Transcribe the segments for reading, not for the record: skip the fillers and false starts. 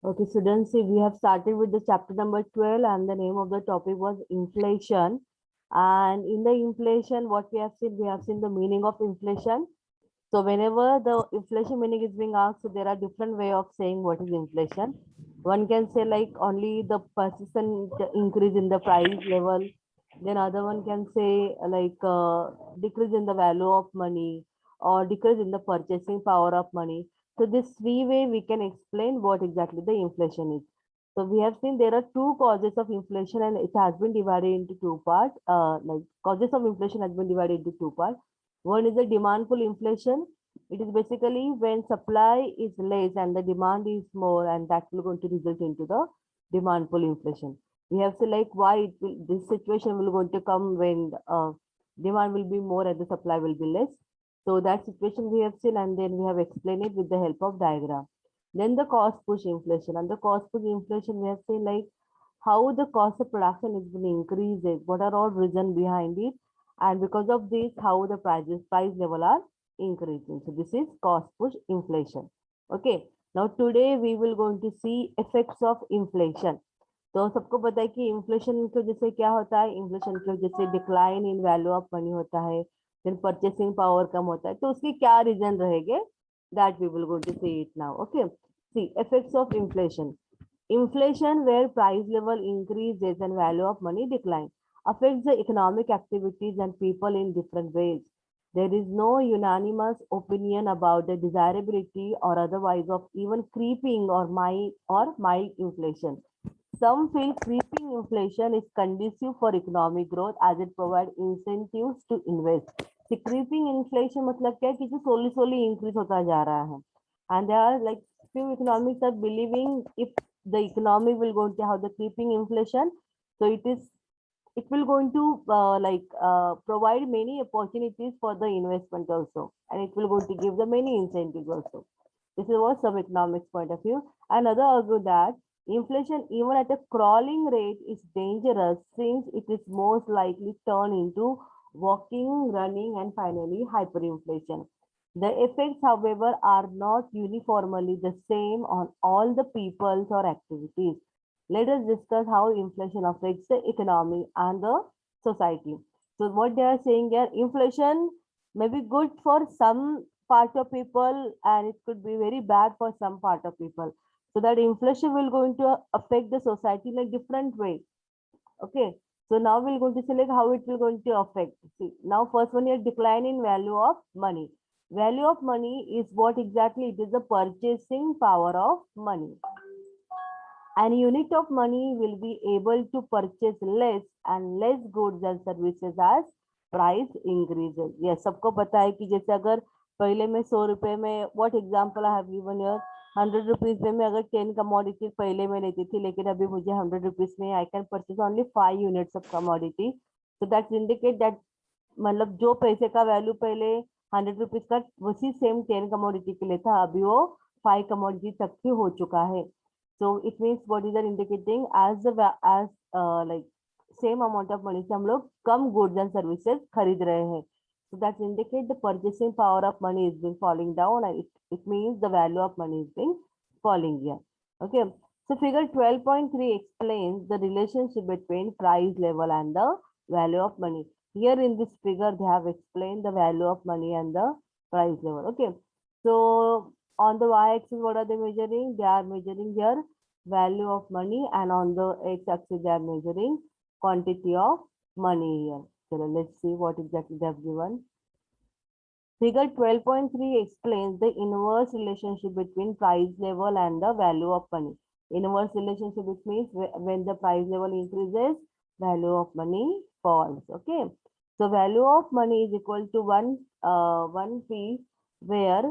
Okay, students, see, we have started with the chapter number 12, and the name of the topic was inflation. And in the inflation, what we have seen the meaning of inflation. So whenever the inflation meaning is being asked, so there are different way of saying what is inflation. One can say like only the persistent increase in the price level. Then other one can say decrease in the value of money or decrease in the purchasing power of money. So this three way we can explain what exactly the inflation is. So we have seen there are two causes of inflation and it has been divided into two parts. Causes of inflation has been divided into two parts. One is the demand pull inflation. It is basically when supply is less and the demand is more, and that will going to result into the demand pull inflation. We have seen like why this situation will going to come when demand will be more and the supply will be less. So that situation we have seen, and then we have explained it with the help of diagram. Then the cost push inflation, and the cost push inflation we have seen like how the cost of production is been increases, what are all reason behind it, and because of this how the price level are increasing. So this is cost push inflation. Okay, now today we will going to see effects of inflation. तो सबको पता है कि inflation की वजह से क्या होता है, इन्फ्लेशन की वजह से decline in value of money होता है, फिर परचेसिंग पावर कम होता है, तो उसके क्या रीजन रहेंगे, that we will go to see it now. Okay, see effects of inflation. Inflation, where price level increases and value of money decline, affects the economic activities and people in different ways. There is no unanimous opinion about the desirability or otherwise of even creeping or mild inflation. Some feel creeping inflation is conducive for economic growth as it provides incentives to invest. The creeping inflation मतलब क्या है कि जो slowly increase होता जा रहा है. And there are like few economics are believing if the economy will go to have the creeping inflation, so it will going to provide many opportunities for the investment also, and it will going to give the many incentives also. This is what some economics point of view. Another argue that inflation, even at a crawling rate, is dangerous since it is most likely turn into walking, running, and finally hyperinflation. The effects, however, are not uniformly the same on all the peoples or activities. Let us discuss how inflation affects the economy and the society. So what they are saying here, inflation may be good for some part of people and it could be very bad for some part of people. So that inflation will going to affect the society in a different way. Okay. So now we're going to select how it will going to affect. See, now first one here, decline in value of money. Value of money is what exactly? It is the purchasing power of money. An unit of money will be able to purchase less and less goods and services as price increases. Yes, सबको पता है कि जैसे अगर पहले में 100 रुपए में, what example I have given here, 100 rupees में मैं अगर 10 कमोडिटी पहले में लेती थी, लेकिन अभी मुझे 100 रुपीज में I can purchase only 5 units of commodity. So that indicate that मतलब जो पैसे का वैल्यू पहले 100 रुपीज का वही सेम 10 कमोडिटी के लिए था, अभी वो 5 कमोडिटी तक ही हो चुका है. So it means what is that indicating as like same amount of money से हम लोग कम goods and services खरीद रहे हैं. So that indicate the purchasing power of money is been falling down, and it means the value of money is being falling here. Okay. So figure 12.3 explains the relationship between price level and the value of money. Here in this figure, they have explained the value of money and the price level. Okay. So on the y-axis, what are they measuring? They are measuring here value of money, and on the x-axis, they are measuring quantity of money here. So let's see what exactly they have given. Figure 12.3 explains the inverse relationship between price level and the value of money. Inverse relationship, which means when the price level increases, value of money falls. Okay. So value of money is equal to 1 P, where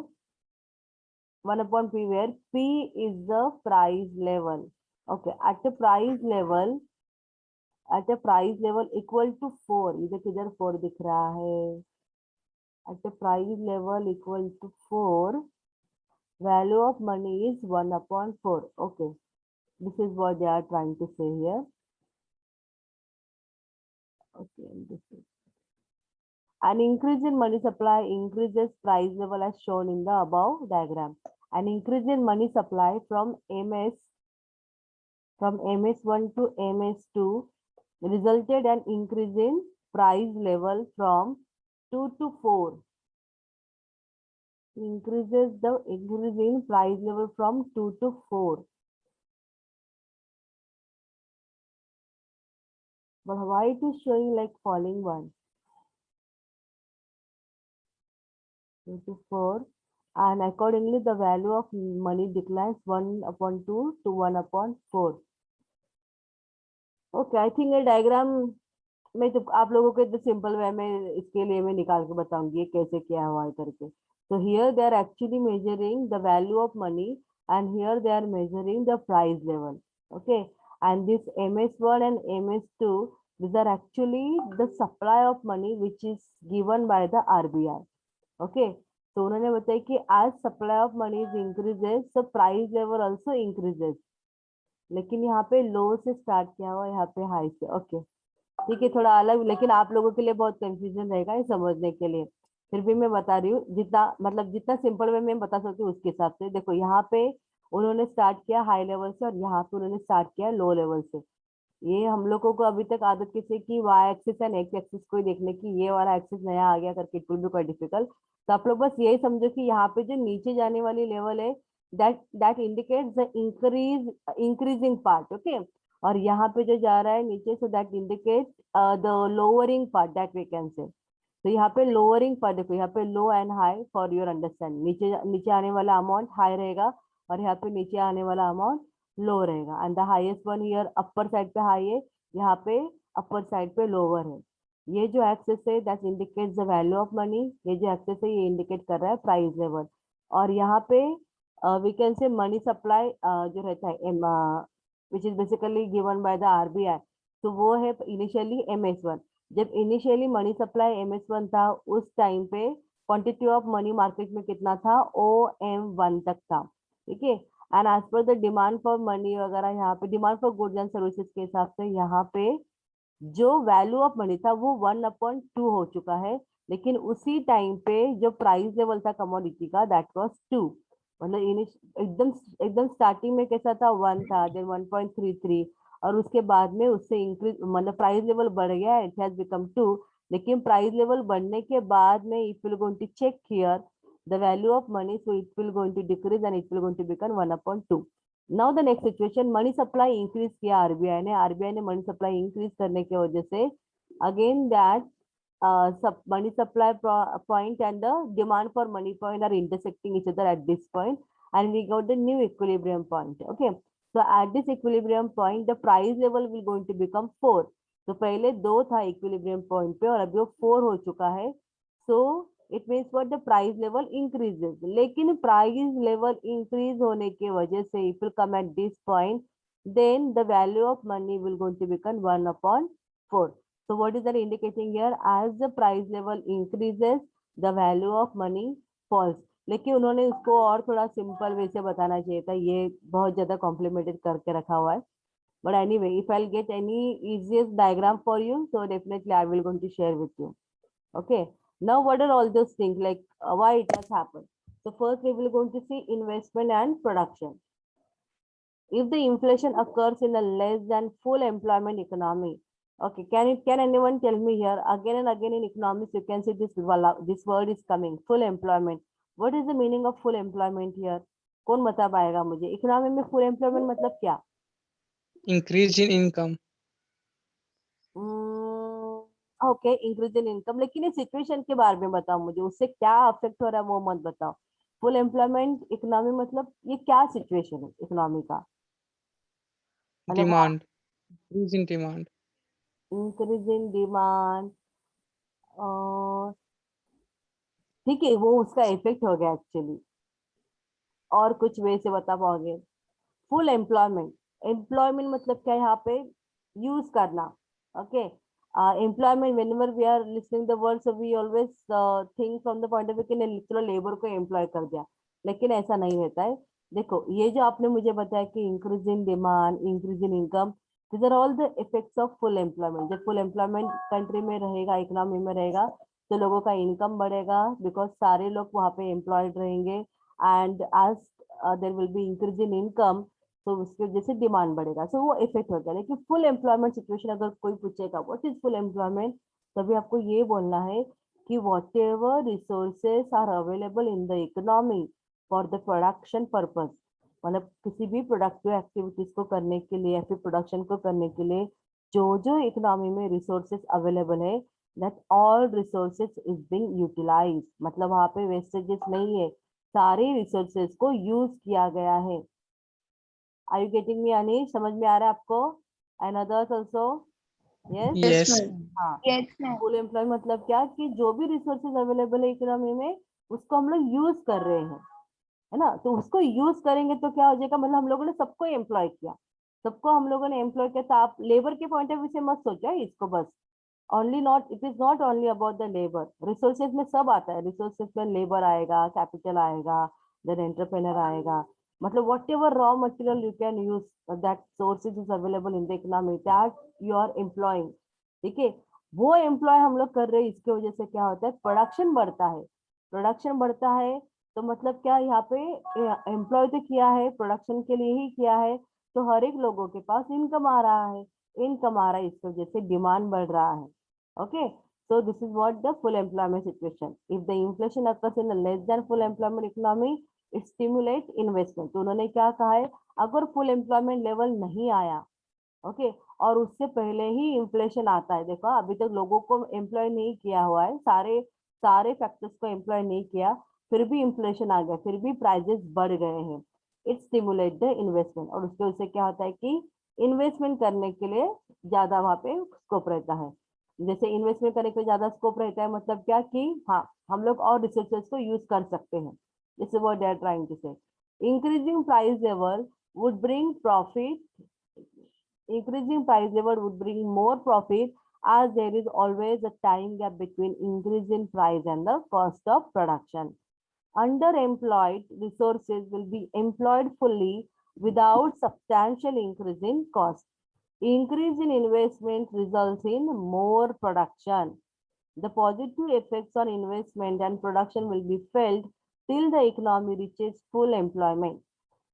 1 upon P, where P is the price level. Okay. At the price level equal to 4. इधर किधर 4 दिख रहा है? At the price level equal to 4, value of money is 1 upon 4. Okay. This is what they are trying to say here. Okay. This is. An increase in money supply increases price level as shown in the above diagram. An increase in money supply from MS from MS1 to MS2 resulted an increase in price level from 2 to 4. Increase in price level from 2 to 4. But why it is showing like falling one? 2 to 4. And accordingly, the value of money declines 1/2 to 1/4. Okay, I think ये diagram मैं तो आप लोगों को इतने simple way में इसके लिए मैं निकाल के बताऊंगी कैसे क्या हुआ है करके. So here they are actually measuring the value of money and here they are measuring the price level. Okay, and this MS1 and MS2, these are actually the supply of money which is given by the RBI. Okay, तो उन्होंने बताया कि as supply of money is increases, so price level also increases. लेकिन यहाँ पे लो से start किया हुआ, यहाँ पे हाई से. ओके, ठीक है, थोड़ा अलग, लेकिन आप लोगों के लिए बहुत कंफ्यूजन रहेगा ये समझने के लिए. फिर भी मैं बता रही हूँ जितना मतलब जितना सिंपल वे में बता सकती हूँ उसके हिसाब से. देखो यहाँ पे उन्होंने स्टार्ट किया हाई लेवल से और यहाँ पे उन्होंने स्टार्ट किया लो लेवल से. ये हम लोगों को अभी तक आदत किसी की Y axis and X axis को ही देखने की, ये वाला एक्सिस नया आ गया करके it will be quite difficult. तो आप लोग बस यही समझो कि यहाँ पे जो नीचे जाने वाली लेवल है that indicates the increasing part. Okay, और यहाँ पे जो जा रहा है नीचे, so that indicates the lowering part that we can say. तो यहाँ पे लोअरिंग पार्ट देखो, यहाँ पे low and high for your understand. नीचे नीचे आने वाला अमाउंट हाई रहेगा और यहाँ पे नीचे आने वाला अमाउंट लो रहेगा. And the highest one here upper side पे हाई है, यहाँ पे अपर साइड पे लोअर है. ये जो एक्सेस है that indicates the value of money. ये जो एक्सेस है ये इंडिकेट कर रहा है प्राइस लेवल. और यहाँ पे we can say money supply जो रहता है which is basically given by the RBI, तो वो है इनिशियली MS1. जब इनिशियली मनी सप्लाई MS1 था उस टाइम पे क्वांटिटी ऑफ मनी मार्केट में कितना था, OM1 तक था. ठीक है, and as per the demand for money वगैरह, यहाँ पे demand for goods and services के हिसाब से यहाँ पे जो वैल्यू ऑफ मनी था वो 1/2 हो चुका है. लेकिन उसी टाइम पे जो प्राइस लेवल था कमोडिटी का दैट वाज 2. मतलब एकदम एकदम स्टार्टिंग में कैसा था, 1 था, देन 1.33, और उसके बाद में उससे इंक्रीज मतलब प्राइस लेवल बढ़ गया, इट हैज बिकम 2. लेकिन प्राइस लेवल बढ़ने के बाद में it will going to check here the value of money, so it will going to decrease and it will going to become 1/2. Now the next situation, money supply increase किया RBI ने money supply increase करने की वजह से again that money supply point and the demand for money point are intersecting each other at this point, and we got the new equilibrium point. Okay, so at this equilibrium point the price level will going to become 4. तो पहले 2 था equilibrium point पे और अभी वो 4 हो चुका है. So it means what, the price level increases. लेकिन प्राइस लेवल इंक्रीज होने की वजह से if will come at this point, then the value of money will going to become 1/4. So what is that indicating here? As the price level increases, the value of money falls. लेकिन उन्होंने उसको और थोड़ा simple way से बताना चाहिए था, ये बहुत ज्यादा कॉम्प्लिमेंटेड करके रखा हुआ है. But anyway, if I'll get any easiest diagram for you, so definitely I will going to share with you. Okay. Now what are all those things, like why it has happened? So first we will going to see investment and production. If the inflation occurs in a less than full employment economy, okay, can anyone tell me here, again and again in economics you can see this word is coming, full employment. What is the meaning of full employment here? कौन बता पाएगा मुझे, economy में full employment मतलब क्या? Increase in income. Okay, increase in income, लेकिन इस situation के बारे में बताओ मुझे, उससे क्या अफेक्ट हो रहा है वो मत बताओ. फुल एम्प्लॉयमेंट इकोनॉमी मतलब ये क्या सिचुएशन है इकोनॉमी का? मतलब demand, increase in demand. Increase in demand, ठीक है, वो उसका इफेक्ट हो गया एक्चुअली. और कुछ वे से बता पाओगे? फुल एम्प्लॉयमेंट, एम्प्लॉयमेंट मतलब क्या यहाँ पे, यूज करना. Okay, employment whenever we are listening the words we always think from the point of view कि चलो लेबर को एम्प्लॉय कर दिया, लेकिन ऐसा नहीं रहता है. देखो ये जो आपने मुझे बताया कि increase in demand, increase in income, this are all the effects of full employment. जब फुल एम्प्लॉयमेंट कंट्री में रहेगा, इकोनॉमी में रहेगा, तो लोगों का इनकम बढ़ेगा बिकॉज सारे लोग वहाँ पे एम्प्लॉयड रहेंगे. And as there will be increase in income, तो उसकी वजह से डिमांड बढ़ेगा, सो वो इफेक्ट होता है। लेकिन फुल एम्प्लॉयमेंट सिचुएशन अगर कोई पूछेगा व्हाट इज फुल एम्प्लॉयमेंट, तभी आपको ये बोलना है कि whatever resources are available in the economy for the production purpose, मतलब किसी भी प्रोडक्टिव एक्टिविटीज को करने के लिए या फिर प्रोडक्शन को करने के लिए जो जो इकोनॉमी में रिसोर्सेस अवेलेबल है, that all resources is being utilised, मतलब वहां पे वेस्टेजेस नहीं है, सारे रिसोर्सेस को यूज किया गया है। आर यू गेटिंग मी अनिश, समझ में आ रहा है आपको? And others also? Yes. Yes, Yes. ma'am. हाँ, Yes, ma'am. फुल एम्प्लॉय मतलब क्या कि जो भी रिसोर्सेज अवेलेबल है इकोनॉमी में उसको हम लोग यूज कर रहे हैं, है ना। तो उसको यूज करेंगे तो क्या हो जाएगा, मतलब हम लोगों ने सबको एम्प्लॉय किया, सबको हम लोगों ने एम्प्लॉय किया, तो आप लेबर के पॉइंट ऑफ व्यू से मत सोचो इसको बस। Only not, it is not only about the labour, resources में सब आता है, रिसोर्सेज में लेबर आएगा, कैपिटल आएगा, देन एंटरप्रेन्योर आएगा, मतलब whatever raw material you can use that sources is available in the economy that you are employing, ठीक है, वो एम्प्लॉय हम लोग कर रहे हैं। इसकी वजह से क्या होता है, प्रोडक्शन बढ़ता है, प्रोडक्शन बढ़ता है तो मतलब क्या, यहाँ पे एम्प्लॉय तो किया है, प्रोडक्शन के लिए ही किया है, तो हर एक लोगों के पास इनकम आ रहा है, इनकम आ रहा है, इसकी वजह से डिमांड बढ़ रहा है। Okay, so this is what the full employment situation. If the inflation occurs in a less than full employment economy, it stimulates investment. तो उन्होंने क्या कहा है, अगर full employment level नहीं आया, ओके, और उससे पहले ही इन्फ्लेशन आता है, देखो अभी तक लोगों को एम्प्लॉय नहीं किया हुआ है, सारे सारे फैक्टर्स को एम्प्लॉय नहीं किया, फिर भी इन्फ्लेशन आ गया, फिर भी प्राइजेस बढ़ गए हैं, इट स्टिमुलेट द इन्वेस्टमेंट, और उसके उससे क्या होता है कि इन्वेस्टमेंट करने के लिए ज्यादा वहां पे स्कोप रहता है। जैसे इन्वेस्टमेंट करने के लिए ज्यादा स्कोप रहता है मतलब क्या कि हाँ, हम लोग और रिसोर्सेज को यूज कर सकते हैं, this is what they are trying to say. Increasing price level would bring profit, increasing price level would bring more profit, as there is always a time gap between increase in price and the cost of production. Underemployed resources will be employed fully without substantial increase in cost. Increase in investment results in more production. The positive effects on investment and production will be felt till the economy reaches full employment.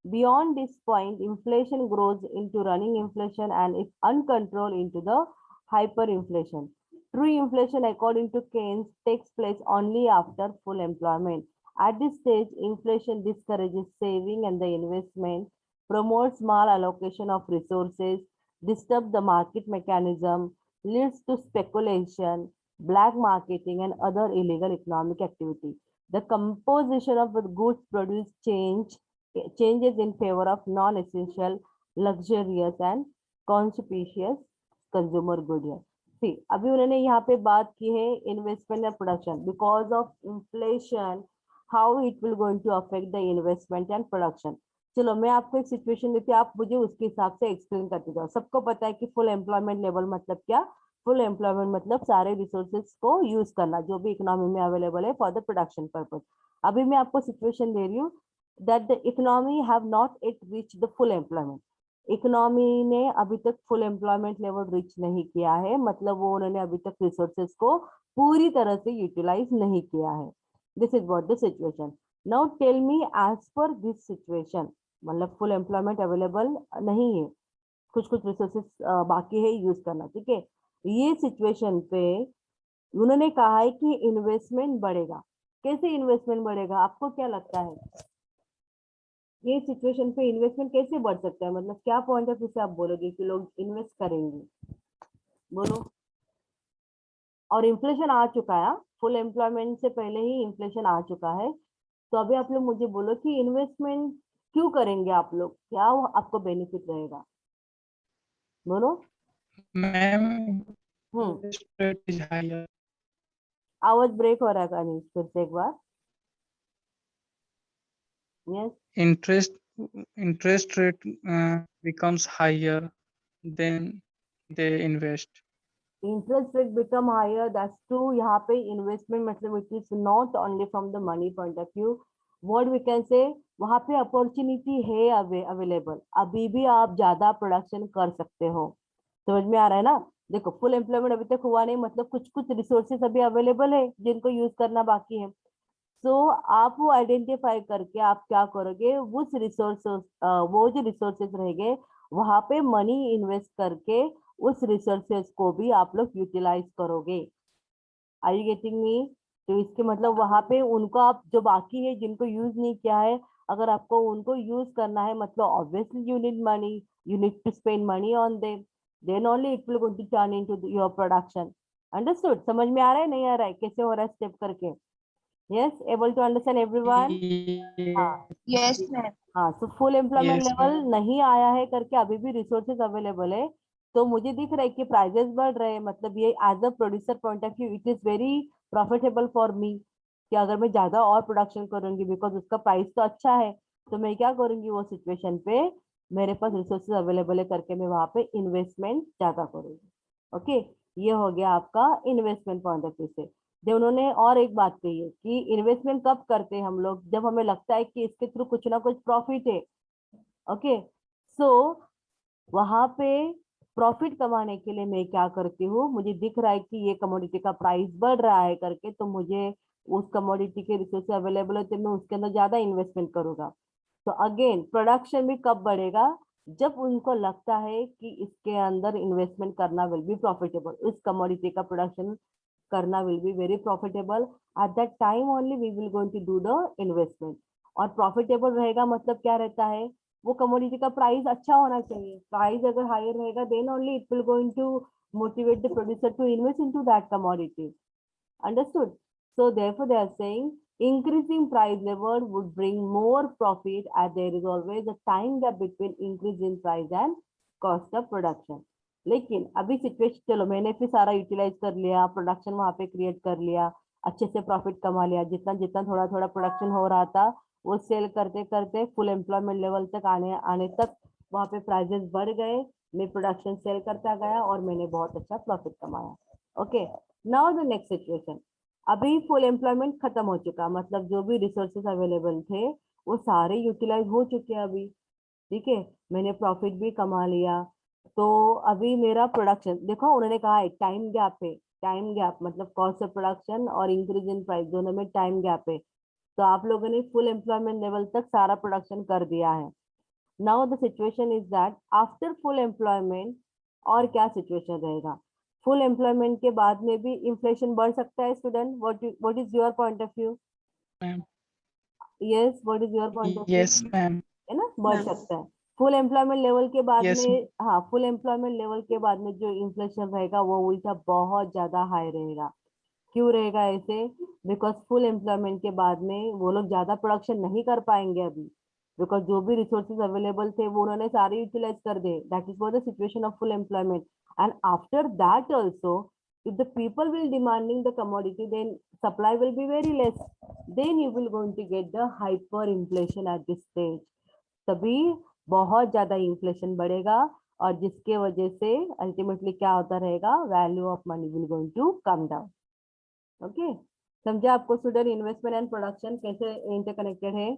Beyond this point, inflation grows into running inflation and if uncontrolled into the hyperinflation. True inflation, according to Keynes, takes place only after full employment. At this stage, inflation discourages saving and the investment, promotes malallocation of resources, disturbs the market mechanism, leads to speculation, black marketing, and other illegal economic activity. The composition of the goods produced changes in favor of non-essential, luxurious and conspicuous consumer good है। See, अभी उन्होंने यहाँ पे बात की है investment and production, because of inflation how it will going to affect the investment and production. चलो मैं आपको एक सिचुएशन देती हूँ, आप मुझे उसके हिसाब से एक्सप्लेन करते जाओ। सबको पता है कि फुल एम्प्लॉयमेंट लेवल मतलब क्या, फुल एम्प्लॉयमेंट मतलब सारे रिसोर्सेज को यूज करना जो भी इकोनॉमी में अवेलेबल है फॉर द प्रोडक्शन पर्पज। अभी मैं आपको सिचुएशन दे रही हूँ that the economy have not yet reached the full employment. Economy ने अभी तक फुल एम्प्लॉयमेंट लेवल रीच नहीं किया है, मतलब वो उन्होंने अभी तक रिसोर्सेज को पूरी तरह से यूटिलाइज नहीं किया है। This is what the situation. Now tell me as per this situation, मतलब फुल एम्प्लॉयमेंट अवेलेबल नहीं है, कुछ कुछ रिसोर्सेज बाकी है यूज करना, ठीक है। ये सिचुएशन पे उन्होंने कहा है कि इन्वेस्टमेंट बढ़ेगा। कैसे इन्वेस्टमेंट बढ़ेगा, आपको क्या लगता है ये सिचुएशन पे इन्वेस्टमेंट कैसे बढ़ सकता है, मतलब क्या पॉइंट ऑफ व्यू से आप बोलोगे कि लोग इन्वेस्ट करेंगे, बोलो। और इन्फ्लेशन आ चुका है, फुल एम्प्लॉयमेंट से पहले ही इन्फ्लेशन आ चुका है, तो अभी आप लोग मुझे बोलो कि इन्वेस्टमेंट क्यों करेंगे आप लोग, क्या आपको बेनिफिट रहेगा, बोलो। Ma'am, hmm, interest rate is higher. आवाज ब्रेक हो रहा है कहीं, फिर से एक बार। Yes, Interest interest rate becomes higher, then they invest. Interest rate become higher, that's true. यहाँ पे इन्वेस्टमेंट मतलब it is not only from the money point of view, what we can say वहाँ पे अपॉर्चुनिटी है available, अभी भी आप ज्यादा प्रोडक्शन कर सकते हो। समझ में आ रहा है ना, देखो फुल एम्प्लॉयमेंट अभी तक हुआ नहीं, मतलब कुछ कुछ रिसोर्सेस अभी अवेलेबल है जिनको यूज करना बाकी है। सो आप वो आइडेंटिफाई करके आप क्या करोगे, उस रिसोर्सेस वो जो रिसोर्सेस रहेंगे वहां पे मनी इन्वेस्ट करके उस रिसोर्सेस को भी आप लोग यूटिलाइज करोगे। Are you getting me? तो इसके मतलब वहां पे उनको आप जो बाकी है जिनको यूज नहीं किया है, अगर आपको उनको यूज करना है, मतलब obviously you need money, you need to spend money on them, then only it will going to turn into your production. Understood? समझ में आ रहा है नहीं आ रहा है कैसे हो रहा है स्टेप करके? Yes, able to understand everyone? हाँ Yes, ma'am. हाँ, तो full employment Yes, level ma'am. नहीं आया है करके अभी भी रिसोर्सेज अवेलेबल है, तो मुझे दिख रहा है कि प्राइजेस बढ़ रहे हैं, मतलब ये as a producer point of view it is very profitable for me, कि अगर मैं ज्यादा और प्रोडक्शन करूंगी बिकॉज उसका प्राइस तो अच्छा है, तो मैं क्या करूंगी वो सिचुएशन पे मेरे पास रिसोर्सेज अवेलेबल है करके मैं वहां पे इन्वेस्टमेंट ज्यादा करूंगी। ओके, ये हो गया आपका इन्वेस्टमेंट पॉइंट ऑफ व्यू से। जो उन्होंने और एक बात कही है कि इन्वेस्टमेंट कब करते हैं हम लोग, जब हमें लगता है कि इसके थ्रू कुछ ना कुछ प्रॉफिट है। ओके, सो वहां पे प्रॉफिट कमाने के लिए मैं क्या करती हूँ, मुझे दिख रहा है कि ये कमोडिटी का प्राइस बढ़ रहा है करके, तो मुझे उस कमोडिटी के रिसोर्स अवेलेबल है तो मैं उसके अंदर ज्यादा इन्वेस्टमेंट करूंगा। तो अगेन प्रोडक्शन भी कब बढ़ेगा, जब उनको लगता है कि इसके अंदर इन्वेस्टमेंट करना विल बी प्रॉफिटेबल, इस कमोडिटी का प्रोडक्शन करना will be very profitable, at that time only we will going to do the investment. और प्रॉफिटेबल रहेगा मतलब क्या रहता है, वो कमोडिटी का प्राइस अच्छा होना चाहिए, प्राइस अगर हायर रहेगा then only it will going to motivate the producer to invest into that commodity. Understood? So therefore they are saying increasing price level would bring more profit as there is always a time gap between increase in price and cost of production. लेकिन अभी situation, चलो मैंने फिर सारा utilise कर लिया, production वहां पे क्रिएट कर लिया, अच्छे से प्रॉफिट कमा लिया, जितना जितना थोड़ा थोड़ा प्रोडक्शन हो रहा था वो सेल करते करते फुल एम्प्लॉयमेंट लेवल तक आने आने तक वहां पे प्राइजेस बढ़ गए, मैं प्रोडक्शन सेल करता गया और मैंने बहुत अच्छा प्रॉफिट कमाया। Okay, now the next situation, अभी फुल एम्प्लॉयमेंट खत्म हो चुका, मतलब जो भी रिसोर्सेज अवेलेबल थे वो सारे यूटिलाइज हो चुके हैं अभी, ठीक है, मैंने प्रॉफिट भी कमा लिया। तो अभी मेरा प्रोडक्शन देखो, उन्होंने कहा है टाइम गैप है, टाइम गैप मतलब कॉस्ट ऑफ प्रोडक्शन और इंक्रीज इन प्राइस दोनों में टाइम गैप है, तो आप लोगों ने फुल एम्प्लॉयमेंट लेवल तक सारा प्रोडक्शन कर दिया है। Now the situation is that after full employment और क्या सिचुएशन रहेगा, फुल एम्प्लॉयमेंट के बाद में भी इन्फ्लेशन बढ़ सकता है student, what is your point of view? Ma'am. Yes, what is your point of view? Yes, ma'am. है ना, बढ़ हाँ। सकता है। फुल एम्प्लॉयमेंट लेवल के बाद Yes, में, हाँ फुल एम्प्लॉयमेंट लेवल के बाद में जो इन्फ्लेशन रहेगा वो उल्टा बहुत ज्यादा हाई रहेगा। क्यों रहेगा ऐसे? बिकॉज फुल एम्प्लॉयमेंट के बाद में वो लोग ज्यादा प्रोडक्शन नहीं कर पाएंगे अभी, बिकॉज जो भी रिसोर्सेज अवेलेबल थे वो उन्होंने सारे यूटिलाइज कर दे, that is for the situation of full employment. And after that also if the people will demanding the commodity, then supply will be very less, then you will going to get the hyperinflation at this stage, तभी बहुत ज्यादा inflation बढ़ेगा और जिसके वजह से ultimately क्या होता रहेगा, value of money will going to come down. Okay, समझा आपको स्टूडेंट, इन्वेस्टमेंट एंड प्रोडक्शन कैसे इंटरकनेक्टेड है?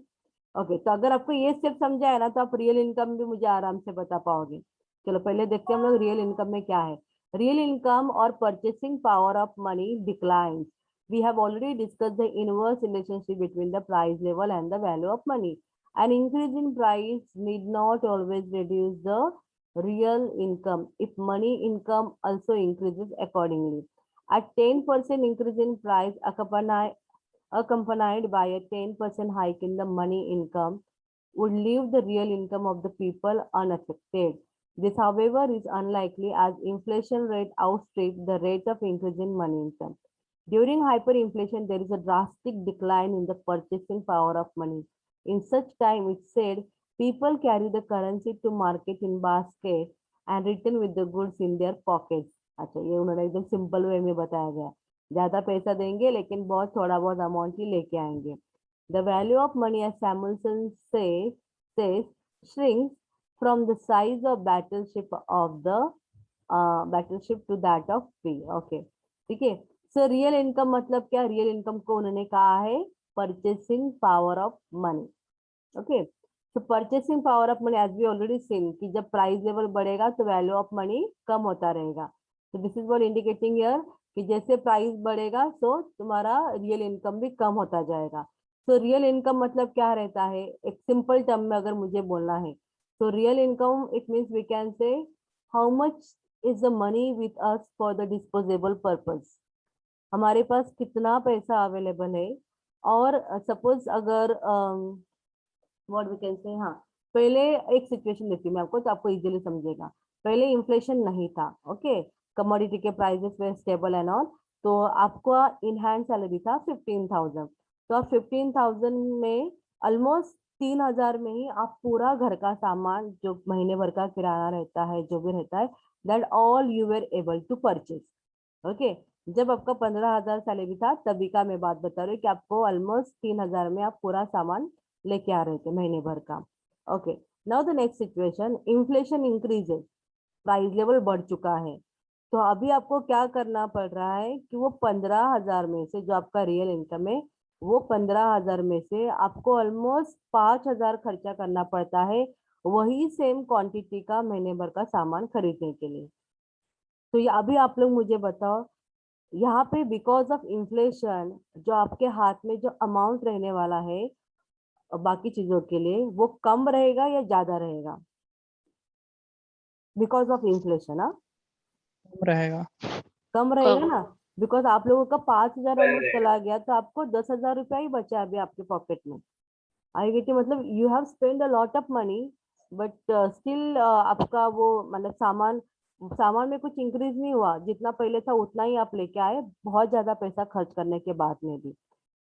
ओके, तो अगर आपको ये स्टेप समझा है ना तो आप रियल इनकम भी मुझे आराम से बता पाओगे। चलो पहले देखते हैं हम लोग रियल इनकम में क्या है। रियल इनकम और purchasing power of money declines, we have already discussed the inverse relationship between the price level and the value of money. An increase in price need not always reduce the real income if money income also increases accordingly. A 10% increase in price accompanied by a 10% hike in the money income would leave the real income of the people unaffected. This, however, is unlikely as inflation rate outstrips the rate of increase in money income. During hyperinflation, there is a drastic decline in the purchasing power of money. In such time, it's said, people carry the currency to market in basket and return with the goods in their pockets. अच्छा, ये उन्होंने एकदम simple way में बताया गया, ज्यादा पैसा देंगे लेकिन बहुत थोड़ा बहुत अमाउंट ही लेके आएंगे। The value of money, as Samuelson says, shrinks from the size of battleship to that of free. Okay, ठीक है। सो रियल इनकम मतलब क्या, रियल इनकम को उन्होंने कहा है purchasing power of money. Okay, तो purchasing power of money as we already seen कि जब प्राइस लेवल बढ़ेगा तो वैल्यू ऑफ मनी कम होता रहेगा। So this is what indicating here कि जैसे प्राइस बढ़ेगा तो तुम्हारा रियल इनकम भी कम होता जाएगा। तो रियल इनकम मतलब क्या रहता है, एक सिंपल टर्म में अगर मुझे बोलना है तो real income it means we can say how much is the money with us for the disposable purpose, हमारे पास कितना पैसा अवेलेबल है। और सपोज अगर व्हाट वी कैन से, हाँ, पहले एक सिचुएशन देती हूँ मैं आपको तो आपको इजीली समझेगा। पहले इन्फ्लेशन नहीं था, ओके, कमोडिटी के prices way stable and all, तो आपका इन हैंड सैलरी था 15,000। तो आप 15,000 में ऑलमोस्ट 3,000 में ही आप पूरा घर का सामान जो महीने भर का किराया रहता है जो भी रहता है, that all you were able to purchase. Okay, जब आपका 15,000 सैलरी था तभी का मैं बात बता रही हूँ कि आपको ऑलमोस्ट 3,000 में आप पूरा सामान लेके आ रहे थे महीने भर का। Okay, now the next situation, inflation increases, price level बढ़ चुका है। तो अभी आपको क्या करना पड़ रहा है कि वो 15,000 में से जो आपका रियल इनकम है, वो 15,000 में से आपको ऑलमोस्ट 5,000 खर्चा करना पड़ता है वही सेम क्वांटिटी का महीने भर का सामान खरीदने के लिए। तो ये अभी आप लोग मुझे बताओ, यहाँ पे बिकॉज ऑफ इन्फ्लेशन जो आपके हाथ में जो अमाउंट रहने वाला है बाकी चीजों के लिए, वो कम रहेगा या ज्यादा रहेगा? बिकॉज ऑफ इन्फ्लेशन, हाँ, रहेगा। कम रहेगा ना, बिकॉज आप लोगों का 5,000 ऑलमोस्ट चला गया तो आपको 10,000 रुपया ही बचा है अभी आपके पॉकेट में। आई गेट, मतलब you have spend a lot of money but still आपका वो मतलब सामान सामान में कुछ इंक्रीज नहीं हुआ, जितना पहले था उतना ही आप लेके आए बहुत ज्यादा पैसा खर्च करने के बाद में भी।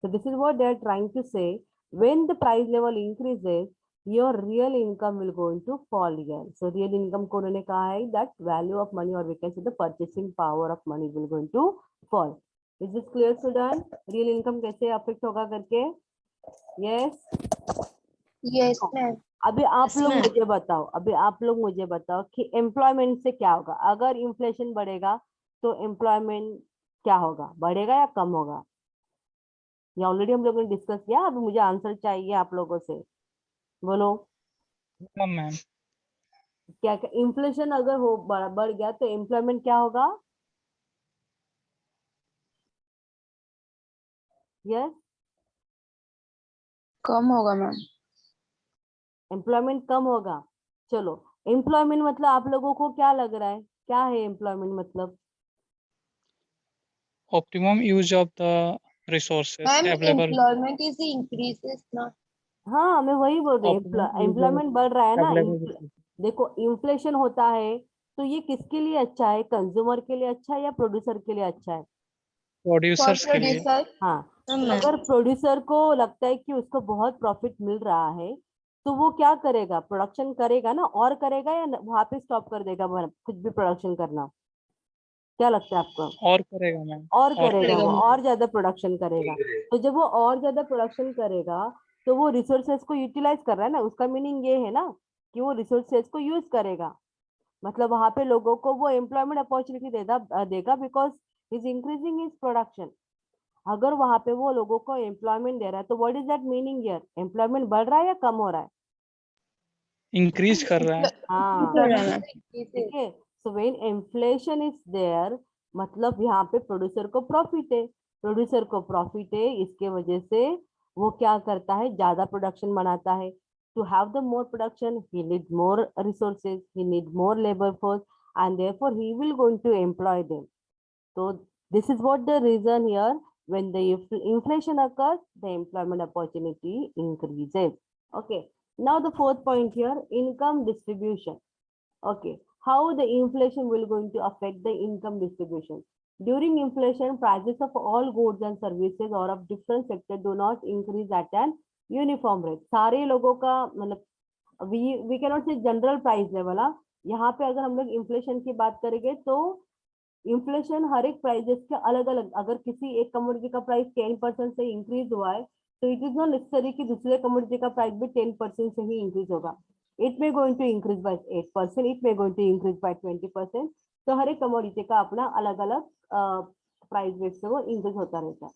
So this is what they are trying to say. When the price level increases, your real income will going to fall again. So real income को उन्होंने कहा है that value of money or we can say the purchasing power of money will going to fall. Is this clear, Sudan? Real income कैसे affect होगा करके? Yes. Yes ma'am. अभी आप लोग मुझे बताओ, अभी आप लोग मुझे बताओ कि एम्प्लॉयमेंट से क्या होगा अगर इन्फ्लेशन बढ़ेगा, तो एम्प्लॉयमेंट क्या होगा, बढ़ेगा या कम होगा? ये ऑलरेडी हम लोगों ने डिस्कस किया, अभी मुझे आंसर चाहिए आप लोगों से, बोलो। हाँ मैम। क्या क्या इन्फ्लेशन अगर हो बढ़ गया तो एम्प्लॉयमेंट क्या होगा? यस, कम होगा मैम। एम्प्लॉयमेंट कम होगा। चलो, एम्प्लॉयमेंट मतलब आप लोगों को क्या लग रहा है, क्या है एम्प्लॉयमेंट मतलब? Optimum use of the resources ma'am available. Employment is increases ना। हाँ, मैं वही बोल रही ऑप्टिमम हूँ, यूज ऑफ एम्प्लॉयमेंट बढ़ रहा है ना। Available resources. देखो, इन्फ्लेशन होता है तो ये किसके लिए अच्छा है, कंज्यूमर के लिए अच्छा है या प्रोड्यूसर के लिए अच्छा है? फॉर प्रोड्यूसर्स के लिए। प्रोड्यूसर। हाँ, तो मैम अगर प्रोड्यूसर को लगता है कि उसको बहुत प्रॉफिट मिल रहा है तो वो क्या करेगा, प्रोडक्शन करेगा ना, और करेगा या वहां पे स्टॉप कर देगा कुछ भी प्रोडक्शन करना? क्या लगता है आपको? और करेगा मैम। और और करेगा, करेगा वो मैम। और ज्यादा प्रोडक्शन करेगा। तो जब वो और ज्यादा प्रोडक्शन करेगा तो वो रिसोर्सेज को यूटिलाइज कर रहा है ना, उसका मीनिंग ये है ना कि वो रिसोर्सेज को यूज करेगा। मतलब वहां पे लोगों को वो एम्प्लॉयमेंट अपॉर्चुनिटी देगा देगा because is increasing is production. अगर वहां पे वो लोगों को एम्प्लॉयमेंट दे रहा है तो what is that meaning here, employment बढ़ रहा है या कम हो रहा है? इंक्रीज कर रहा है। हाँ, ठीक है। So when inflation is there, मतलब यहाँ पे प्रोड्यूसर को प्रॉफिट है, प्रोड्यूसर को प्रॉफिट है, इसके वजह से वो क्या करता है, ज्यादा प्रोडक्शन बनाता है। To have the more production he need more resources, he need more labour force, and therefore he will going to employ them. So this is what the reason here, when the inflation occurs, the employment opportunity increases. Okay. Now the fourth point here, income distribution. Okay. How the inflation will going to affect the income distribution? During inflation, prices of all goods and services or of different sectors do not increase at an uniform rate. सारे लोगों का मतलब we cannot say general price level, हाँ, यहाँ पे अगर हम लोग इन्फ्लेशन की बात करेंगे तो इन्फ्लेशन हर एक प्राइजेस के अलग अलग, अगर किसी एक कमोडिटी का प्राइस 10% से इंक्रीज हुआ है तो इट इज नॉट नेसेसरी कि दूसरे कमोडिटी का प्राइस भी 10% से ही इंक्रीज होगा। It may going to increase by 8%, it may going to increase by 20%। तो हर एक कमोडिटी का अपना अलग अलग प्राइस बेस से वो इंक्रीज होता रहता है।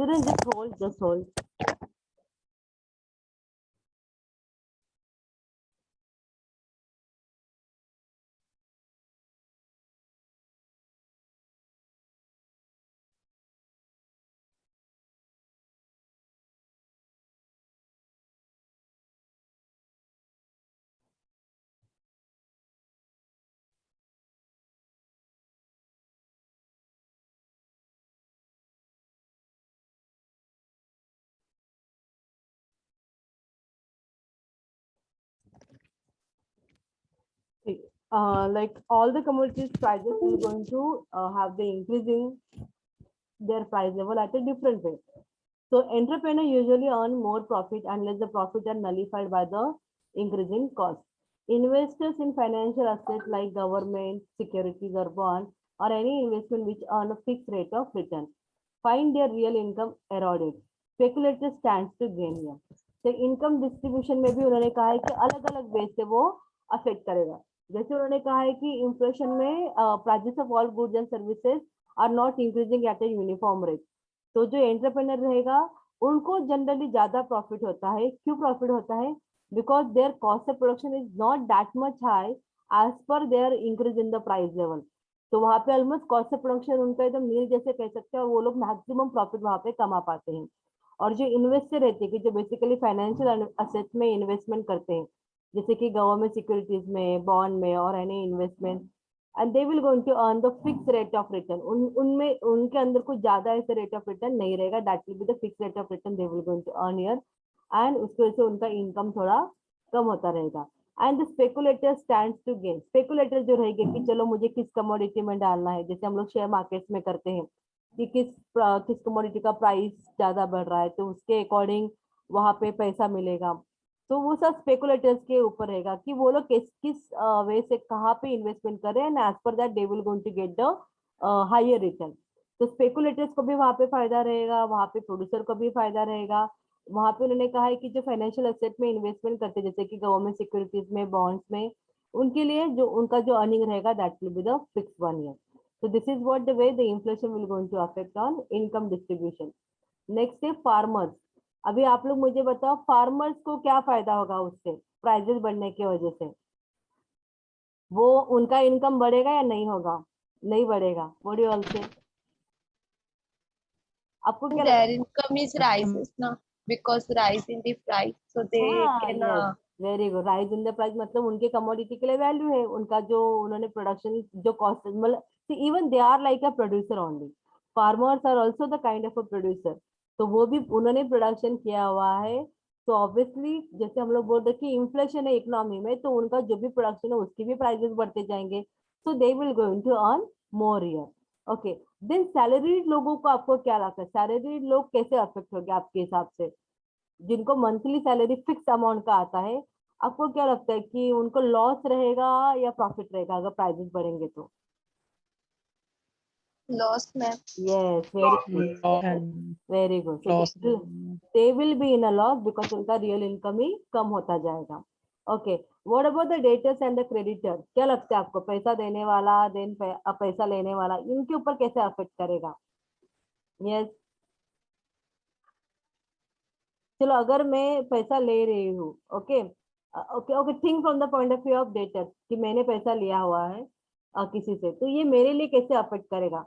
Students, just hold, just hold. like all the commodities prices will going to have the increasing their price level at a different rate. So entrepreneur usually earn more profit unless the profit are nullified by the increasing cost. Investors in financial assets like government, securities or bond or any investment which earn a fixed rate of return find their real income eroded. Speculators stands to gain here. तो income distribution में भी उन्होंने कहा है कि अलग अलग base से वो अफेक्ट करेगा. जैसे उन्होंने कहा है कि इन्फ्लेशन में prices of all goods and services are not increasing at a uniform rate. तो जो एंटरप्रेन्योर रहेगा उनको जनरली ज्यादा प्रॉफिट होता है. क्यों प्रॉफिट होता है? Because their cost of production is not that much high as per their increase in the price level. तो वहां पे ऑलमोस्ट कॉस्ट ऑफ प्रोडक्शन उनका एकदम नील जैसे कह सकते हैं और वो लोग मैक्सिमम प्रॉफिट वहां पे कमा पाते हैं. और जो इन्वेस्टर रहते हैं कि जो बेसिकली फाइनेंशियल असेट में इन्वेस्टमेंट करते हैं जैसे कि गवर्नमेंट सिक्योरिटीज में, बॉन्ड में और any investment, and they will going to earn the fix rate of return. उनमें उनके अंदर कुछ ज्यादा ऐसे रेट ऑफ रिटर्न नहीं रहेगा. That will be the fix rate of return they will going to earn here and उसकी वजह से उनका इनकम थोड़ा कम होता रहेगा. And the speculator stands to gain. Speculator जो रहेंगे कि चलो मुझे किस कमोडिटी में डालना है, जैसे हम लोग शेयर मार्केट्स में करते हैं कि किस कमोडिटी का प्राइस ज्यादा बढ़ रहा है तो उसके अकॉर्डिंग वहां पे पैसा मिलेगा. तो वो सब स्पेकुलेटर्स के ऊपर रहेगा कि वो लोग किस किस वे से कहाँ पे इन्वेस्टमेंट करें and as per that they will going to get the higher return. तो स्पेकुलेटर्स को भी वहां पे फायदा रहेगा, वहां पे प्रोड्यूसर को भी फायदा रहेगा. वहां पे उन्होंने कहा है कि जो फाइनेंशियल एसेट में इन्वेस्टमेंट करते हैं जैसे कि गवर्नमेंट सिक्योरिटीज में, बॉन्ड्स में, उनके लिए जो उनका जो अर्निंग रहेगा that will be the fix 1 year. So this is what the way the inflation will going to affect on income distribution. Next है farmers. अभी आप लोग मुझे बताओ फार्मर्स को क्या फायदा होगा उससे प्राइजेस बढ़ने की वजह से? वो उनका इनकम बढ़ेगा या नहीं होगा? नहीं बढ़ेगा. व्हाट डू यू ऑल से? आपको क्या Their income is rises now because rise in the price, so they can yes very good. Rise in the price मतलब उनके कमोडिटी के लिए वैल्यू है. उनका जो उन्होंने प्रोडक्शन जो कॉस्ट मतलब even they are like a producer only. Farmers are also the kind of a producer. तो वो भी उन्होंने प्रोडक्शन किया हुआ है. तो ऑब्वियसली जैसे हम लोग बोल रहे कि इन्फ्लेशन है इकोनॉमी में तो उनका जो भी प्रोडक्शन है उसकी भी प्राइसेस बढ़ते जाएंगे. So they will going to earn more here. Okay. Then salaried लोगों को आपको क्या लगता है? सैलरीड लोग कैसे अफेक्ट होंगे आपके हिसाब से? जिनको मंथली सैलरी फिक्स अमाउंट का आता है आपको क्या लगता है कि उनको लॉस रहेगा या प्रॉफिट रहेगा अगर प्राइसेस बढ़ेंगे तो? loss, ma'am. Yes very good. Loss. They will be in a loss because उनका रियल इनकम ही कम होता जाएगा. Okay. What about the debtors and the creditor? क्या लगता है आपको पैसा देने वाला देन पैसा लेने वाला इनके ऊपर कैसे अफेक्ट करेगा? यस. चलो अगर मैं पैसा ले रही हूँ okay okay okay think from the point of view of debtor कि मैंने पैसा लिया हुआ है किसी से तो ये मेरे लिए कैसे अफेक्ट करेगा?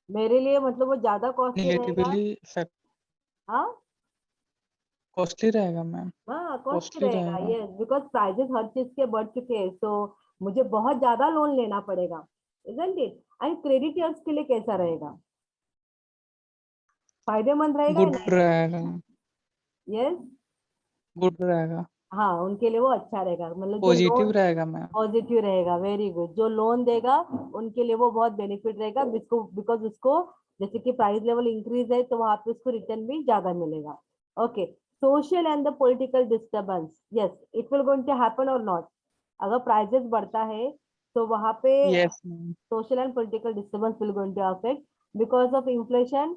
मेरे लिए मतलब वो ज्यादा कॉस्टली रहेगा. Negatively हाँ costly रहेगा मैम. हाँ कॉस्टली Costly रहेगा. रहेगा. यस बिकॉज प्राइजेस हर चीज के बढ़ चुके हैं तो मुझे बहुत ज्यादा लोन लेना पड़ेगा. Isn't it? एंड क्रेडिटर्स के लिए कैसा रहेगा? फायदेमंद रहेगा या Good नहीं? रहेगा. यस. Good रहेगा. हाँ उनके लिए वो अच्छा रहेगा मतलब जो Positive लोन रहेगा मैम. पॉजिटिव रहेगा. Very good. जो लोन देगा उनके लिए वो बहुत बेनिफिट रहेगा बिकॉज उसको जैसे कि प्राइस लेवल इंक्रीज है तो वहां पे उसको रिटर्न भी ज्यादा मिलेगा. Okay. Social and the political disturbance. Yes it will going to happen or not? अगर प्राइजेस बढ़ता है तो वहां पे Yes ma'am. social and political disturbance will going to affect because of inflation.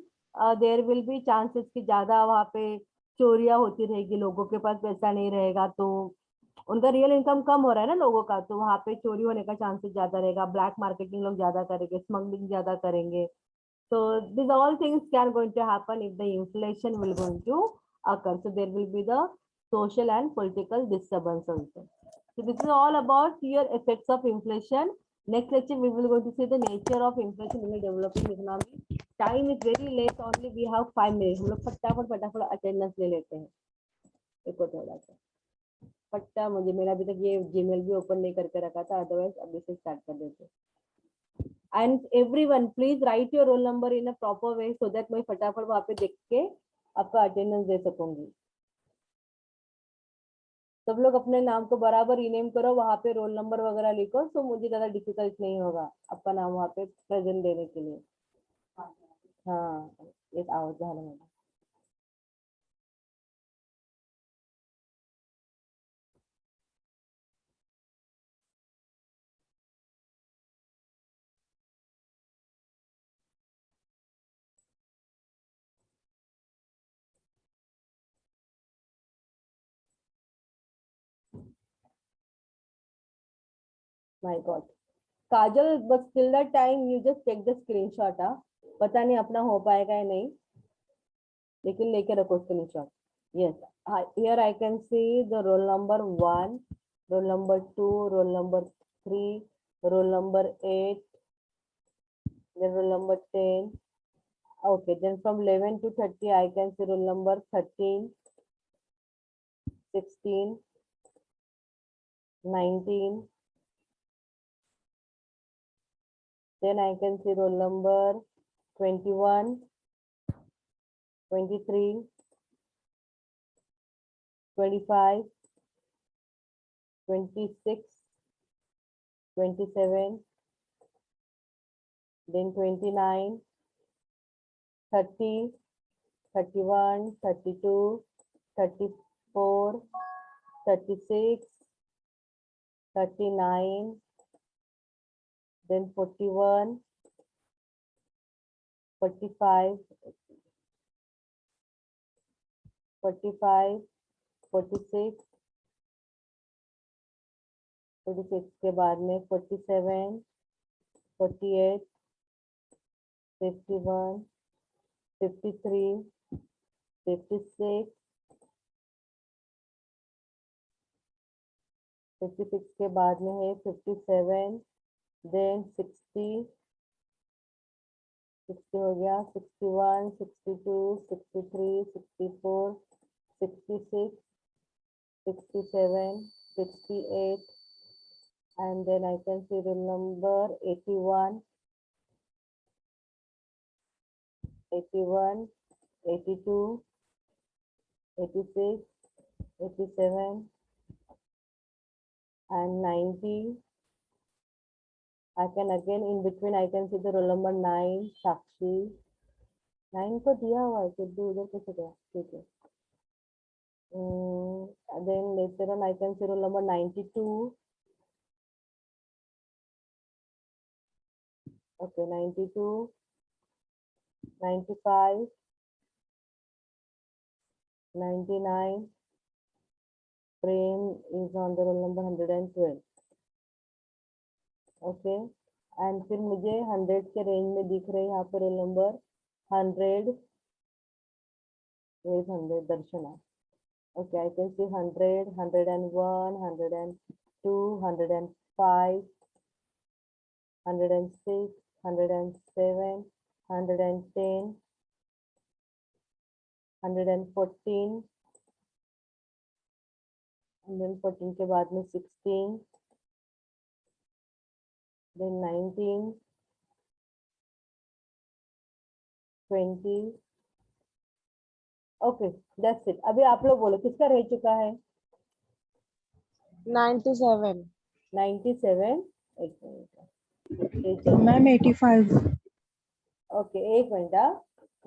There will be chances कि ज्यादा वहाँ पे चोरियां होती रहेगी. लोगों के पास पैसा नहीं रहेगा तो उनका रियल इनकम कम हो रहा है ना लोगों का तो वहाँ पे चोरी होने का चांसेस ज्यादा रहेगा. ब्लैक मार्केटिंग लोग ज्यादा करेंगे, स्मगलिंग ज्यादा करेंगे. So these all things can going to happen if the inflation will going to occur. So there will be the social and political disturbance also. So this is all about your effects of inflation. Next lecture we will going to see the nature of inflation in a developing economy. Time is very late. Only we have 5 minutes. हम लोग फटाफट attendance ले लेते हैं. देखो थोड़ा सा फट्टा मुझे मेरा अभी तक ये जीमेल भी ओपन नहीं करके रखा था अदरवाइज अभी से स्टार्ट कर देते. And everyone please write your roll number in a proper way so that मैं फटाफट वहाँ पे देख के आपका अटेंडेंस दे सकूंगी. सब लोग अपने नाम को बराबर रीनेम करो, वहां पे रोल नंबर वगैरह लिखो, तो मुझे ज्यादा डिफिकल्ट नहीं होगा आपका नाम वहां पे प्रेजेंट देने के लिए. हाँ, एक आवाज झालं मला. My God. काजल, बस till that time you just take the screenshot. हाँ, पता नहीं अपना हो पाएगा या नहीं, लेकिन लेके रखो screenshot. Yes, here I can see the roll number 1, roll number 2, roll number 3, roll number 8, then roll number 10. Okay, then from 11 to 30 I can see roll number 13, 16, 19. Then I can see roll number 21, 23, 25, 26, 27, then 29, 30, 31, 32, 34, 36, 39, then 41, 45, 45, 46, 46 के बाद में 47, 48, 51, 53, 56, 56 के बाद में है 57, then 60, 60 हो गया, 61, 62, 63, 64, 66, 67, 68, and then I can see the number 81, 81, 82, 86, 87, and 90. I can again in between I can see the roll number 9, Sakshi. 9 को दिया हुआ है, फिर भी उधर कैसे गया? ठीक है. Then later on I can see roll number 92. Okay, 92, 95, 99. Prem is on the roll number 112. Okay, and फिर मुझे 100 के रेंज में दिख रहे हैं यहाँ पर roll number 100. Where is 100? Darshana. Okay, I can see 100, 101, 102, 105, 106, 107, 110, 114, 114 के बाद में 16, then 19, 20. Okay, that's it. अभी आप लोग बोलो किसका रह चुका है? 97. 97. एक मिनट. मैम 85. ओके, एक मिनट.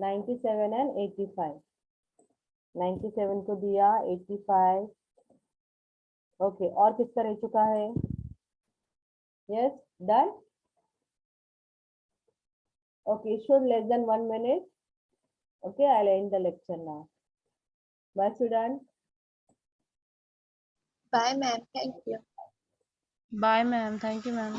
97 and 85. 97 को दिया, 85. ओके, और किसका रह चुका है? Yes, done. Okay, should less than 1 minute. Okay, I'll end the lecture now. Bye, student. Bye, ma'am. Thank you. Bye, ma'am. Thank you, ma'am.